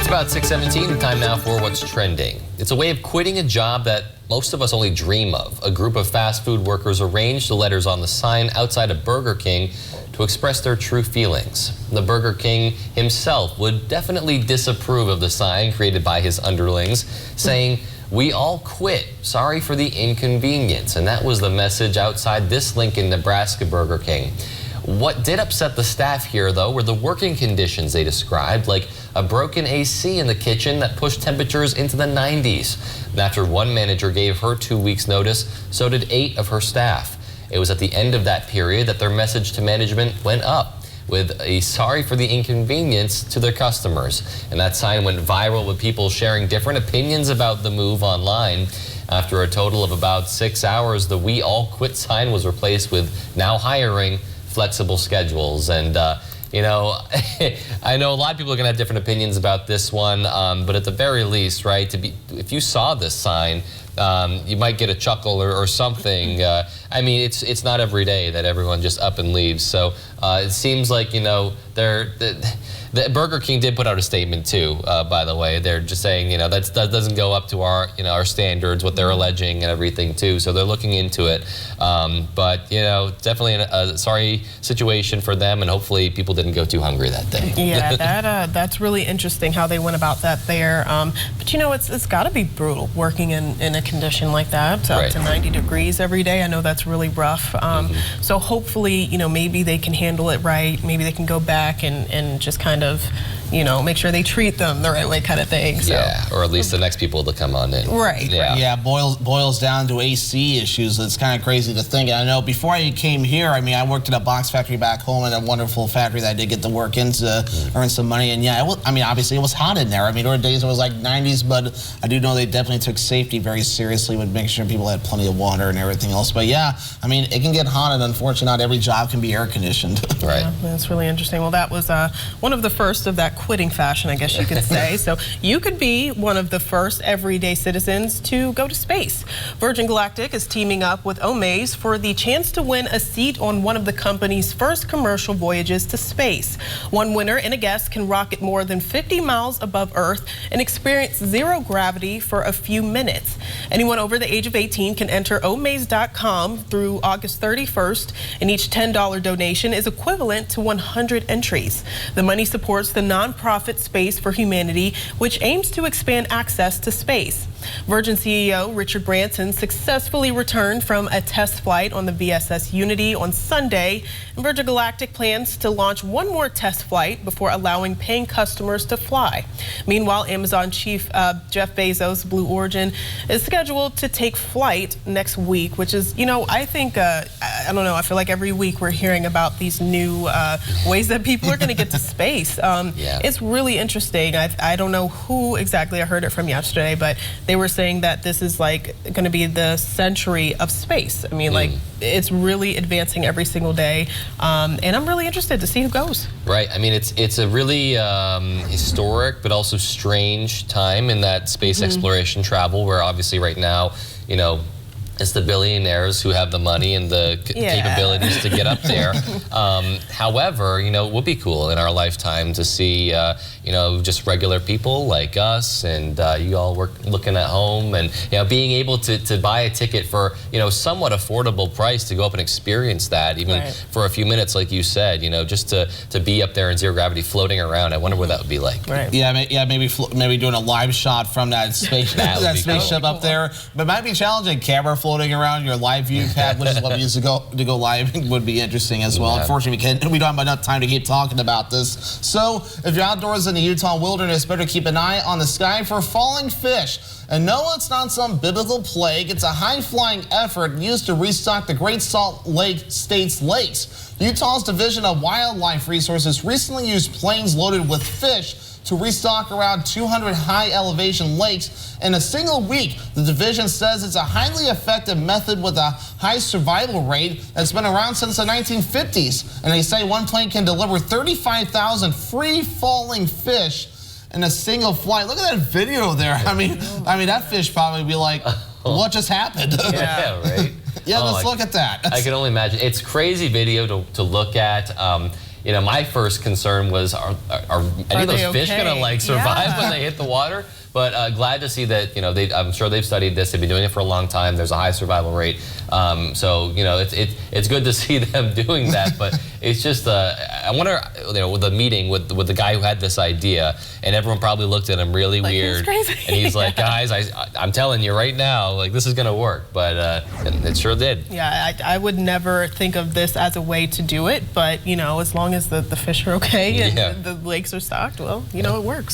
It's about 6:17, time now for what's trending. It's a way of quitting a job that most of us only dream of. A group of fast food workers arranged the letters on the sign outside of Burger King to express their true feelings. The Burger King himself would definitely disapprove of the sign created by his underlings, saying, "We all quit. Sorry for the inconvenience." And that was the message outside this Lincoln, Nebraska Burger King. What did upset the staff here, though, were the working conditions they described, like a broken AC in the kitchen that pushed temperatures into the 90s. And after one manager gave her 2 weeks' notice, so did 8 of her staff. It was at the end of that period that their message to management went up, with a sorry for the inconvenience to their customers. And that sign went viral with people sharing different opinions about the move online. After a total of about 6 hours, the "We All Quit" sign was replaced with "Now hiring flexible schedules." And you know, I know a lot of people are going to have different opinions about this one, but at the very least, right, if you saw this sign, you might get a chuckle or something. I mean, it's not every day that everyone just up and leaves. So it seems like, you know, the Burger King did put out a statement too, by the way. They're just saying, you know, that doesn't go up to our, you know, our standards, what they're alleging and everything too. So they're looking into it. But, you know, definitely a sorry situation for them, and hopefully people didn't go too hungry that day. Yeah, that's really interesting how they went about that there. But, you know, it's got to be brutal working in a condition like that, up to 90 degrees every day. I know that's really rough. So hopefully, you know, maybe they can handle it right. Maybe they can go back and just kind of, you know, make sure they treat them the right way, kind of thing. So. Yeah, or at least the next people to come on in. Right. Yeah, boils down to AC issues. It's kind of crazy to think. And I know before I came here, I mean, I worked at a box factory back home, at a wonderful factory that I did get to work in to earn some money. And yeah, I mean, obviously it was hot in there. I mean, there were days it was like 90s, but I do know they definitely took safety very seriously with making sure people had plenty of water and everything else. But yeah, I mean, it can get hot, and unfortunately not every job can be air conditioned. Right. Yeah, that's really interesting. Well, that was one of the first of that quitting fashion, I guess you could say. So you could be one of the first everyday citizens to go to space. Virgin Galactic is teaming up with Omaze for the chance to win a seat on one of the company's first commercial voyages to space. One winner and a guest can rocket more than 50 miles above Earth and experience zero gravity for a few minutes. Anyone over the age of 18 can enter omaze.com through August 31st, and each $10 donation is equivalent to 100 entries. The money supports the nonprofit Space for Humanity, which aims to expand access to space. Virgin CEO Richard Branson successfully returned from a test flight on the VSS Unity on Sunday. Virgin Galactic plans to launch one more test flight before allowing paying customers to fly. Meanwhile, Amazon chief Jeff Bezos' Blue Origin is scheduled to take flight next week, which is, you know, I think, I don't know, I feel like every week we're hearing about these new ways that people are going to get to space. It's really interesting. I don't know who exactly I heard it from yesterday, but they were saying that this is like going to be the century of space. I mean, like, it's really advancing every single day, and I'm really interested to see who goes. Right. I mean, it's a really historic but also strange time in that space exploration travel, where obviously right now, you know, it's the billionaires who have the money and the capabilities to get up there. However, you know, it would be cool in our lifetime to see, you know, just regular people like us and you all looking at home, and, you know, being able to buy a ticket for, you know, somewhat affordable price to go up and experience that, even for a few minutes, like you said, you know, just to be up there in zero gravity floating around. I wonder what that would be like. Right. Yeah, maybe doing a live shot from that space spaceship up there. But it might be challenging. Camera floating around your live view pad, which is what we used to go live, would be interesting as well. Unfortunately, we don't have enough time to keep talking about this. So if you're outdoors in the Utah wilderness, better keep an eye on the sky for falling fish. And no, it's not some biblical plague. It's a high-flying effort used to restock the Great Salt Lake State's lakes. Utah's Division of Wildlife Resources recently used planes loaded with fish to restock around 200 high-elevation lakes in a single week. The division says it's a highly effective method with a high survival rate that's been around since the 1950s. And they say one plane can deliver 35,000 free-falling fish in a single flight. Look at that video there. I mean, that fish probably be like, what just happened? Yeah, right. Yeah, let's look at that. I can only imagine. It's crazy video to look at. you know, my first concern was, are any of those they fish okay? going to like survive Yeah. when they hit the water? But glad to see that, you know, I'm sure they've studied this. They've been doing it for a long time. There's a high survival rate. So, you know, it's good to see them doing that. But it's just, I wonder, you know, with the meeting with the guy who had this idea, and everyone probably looked at him really Like, he's weird. crazy. And he's like, guys, I'm telling you right now, like, this is going to work. But and it sure did. Yeah, I would never think of this as a way to do it, but, you know, as long as the fish are okay and Yeah. the lakes are stocked, well, you know, it works.